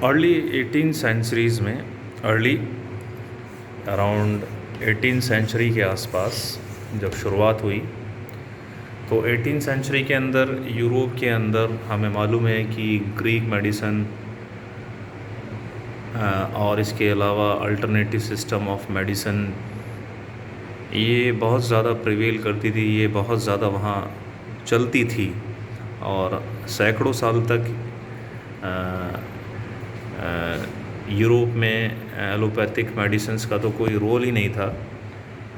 Early 18 centuries में early around 18 century के आसपास जब शुरुआत हुई तो 18 सेंचुरी के अंदर यूरोप के अंदर हमें मालूम है कि ग्रीक मेडिसन और इसके अलावा अल्टरनेटिव सिस्टम ऑफ मेडिसन ये बहुत ज़्यादा प्रिवेल करती थी, ये बहुत ज़्यादा वहाँ चलती थी और सैकड़ों साल तक यूरोप में एलोपैथिक मेडिसिन्स का तो कोई रोल ही नहीं था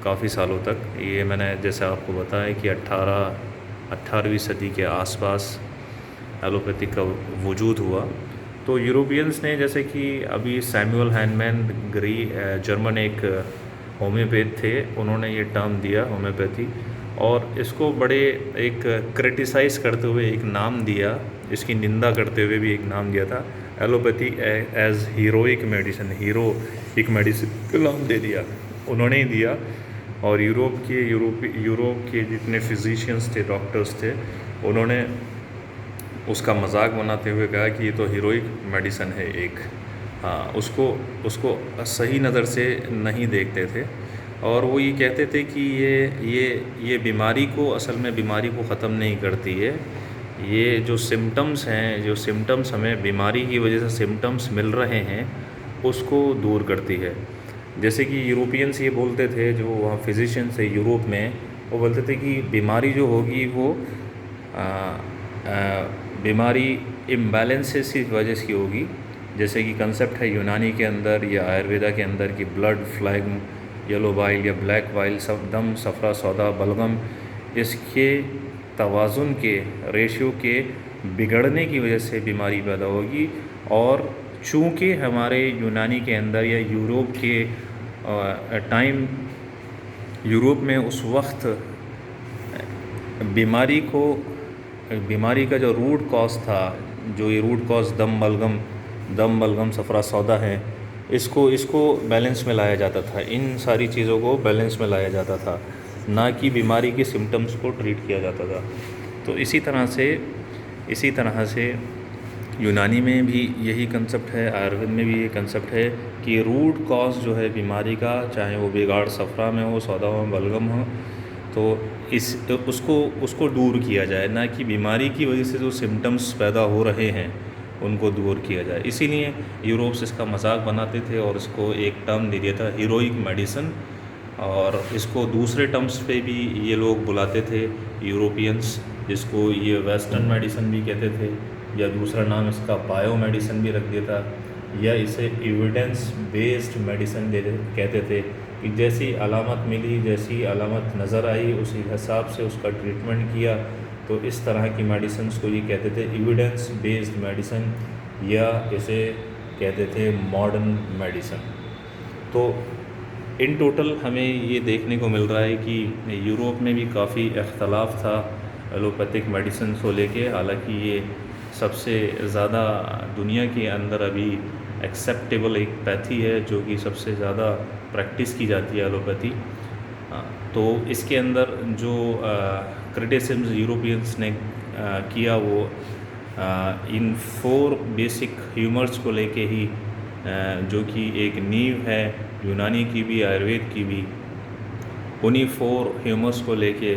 काफ़ी सालों तक। ये मैंने जैसे आपको बताया कि 18वीं सदी के आसपास एलोपैथिक का वजूद हुआ। तो यूरोपियंस ने, जैसे कि अभी सैमुअल हैनमैन जर्मन एक होम्योपैथ थे, उन्होंने ये टर्म दिया होम्योपैथी और इसको बड़े एक क्रिटिसाइज़ करते हुए एक नाम दिया, इसकी निंदा करते हुए भी एक नाम दिया था, allopathy as heroic medicine, heroic medicine का नाम दे दिया उन्होंने ही दिया। और यूरोप के जितने फिजिशियंस थे, डॉक्टर्स थे, उन्होंने उसका मजाक बनाते हुए कहा कि ये तो हीरोइक मेडिसिन है एक। हाँ, उसको सही नज़र से नहीं देखते थे और वो ये कहते थे कि ये बीमारी को, असल में बीमारी को ख़त्म नहीं करती है, ये जो सिम्टम्स हैं, जो सिम्टम्स हमें बीमारी की वजह से सिम्टम्स मिल रहे हैं उसको दूर करती है। जैसे कि यूरोपियंस ये बोलते थे, जो वहाँ फिजिशियंस थे यूरोप में, वो बोलते थे कि बीमारी जो होगी वो बीमारी इम्बैलेंसेस की वजह से होगी। जैसे कि कंसेप्ट है यूनानी के अंदर या आयुर्वेदा के अंदर कि ब्लड, फ्लैग्म, येलो बाइल या ब्लैक बाइल, दम, सफ़रा, सौदा, बलगम, इसके तवाज़ुन के, रेशियो के बिगड़ने की वजह से बीमारी पैदा होगी। और चूँकि हमारे यूनानी के अंदर या यूरोप के यूरोप में उस वक्त बीमारी का जो रूट कॉज था, जो ये रूट कॉज दम, बलगम, सफ़रा, सौदा है, इसको बैलेंस में लाया जाता था, इन सारी चीज़ों को बैलेंस में लाया जाता था, ना कि बीमारी के सिम्टम्स को ट्रीट किया जाता था। तो इसी तरह से यूनानी में भी यही कंसेप्ट है, आयुर्वेद में भी ये कंसेप्ट है कि रूट कॉज जो है बीमारी का, चाहे वो बिगाड़ सफ़रा में हो, सौदा हो, बलगम हो, तो उसको दूर किया जाए, ना कि बीमारी की वजह से जो सिम्टम्स पैदा हो रहे हैं उनको दूर किया जाए। इसीलिए यूरोप से इसका मजाक बनाते थे और इसको एक टर्म दे दिया था हीरोइक मेडिसिन। और इसको दूसरे टर्म्स पे भी ये लोग बुलाते थे यूरोपियंस, जिसको ये वेस्टर्न मेडिसिन भी कहते थे, या दूसरा नाम इसका बायो मेडिसिन भी रख दिया था, या इसे एविडेंस बेस्ड मेडिसिन कहते थे कि जैसी अलामत मिली, जैसी अलामत नज़र आई, उसी हिसाब से उसका ट्रीटमेंट किया। तो इस तरह की मेडिसिन को ये कहते थे एविडेंस बेस्ड मेडिसिन, या इसे कहते थे मॉडर्न मेडिसिन। तो इन टोटल हमें ये देखने को मिल रहा है कि यूरोप में भी काफ़ी इख्तलाफ था एलोपैथिक मेडिसिन को लेके। हालांकि ये सबसे ज़्यादा दुनिया के अंदर अभी एक्सेप्टेबल एक पैथी है, जो कि सबसे ज़्यादा प्रैक्टिस की जाती है एलोपैथी। तो इसके अंदर जो क्रिटिसिज्म यूरोपियंस ने किया, वो इन 4 बेसिक ह्यूमर्स को लेके ही, जो कि एक नींव है यूनानी की भी, आयुर्वेद की भी, उन्हीं 4 ह्यूमर्स को लेके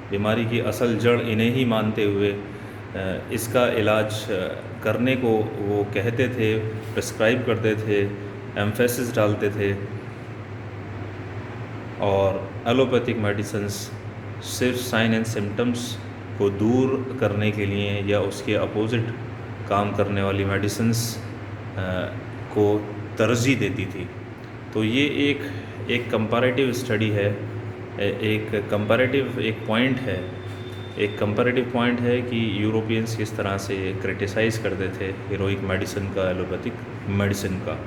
बीमारी की असल जड़ इन्हें ही मानते हुए इसका इलाज करने को वो कहते थे, प्रिस्क्राइब करते थे, एम्फेसिस डालते थे। और एलोपैथिक मेडिसिन्स सिर्फ साइन एंड सिम्टम्स को दूर करने के लिए या उसके अपोजिट काम करने वाली मेडिसिन्स को तरजीह देती थी। तो ये एक कंपैरेटिव स्टडी है, एक कंपैरेटिव पॉइंट है कि यूरोपियंस किस तरह से क्रिटिसाइज़ करते थे हीरोइक मेडिसिन का, एलोपैथिक मेडिसिन का।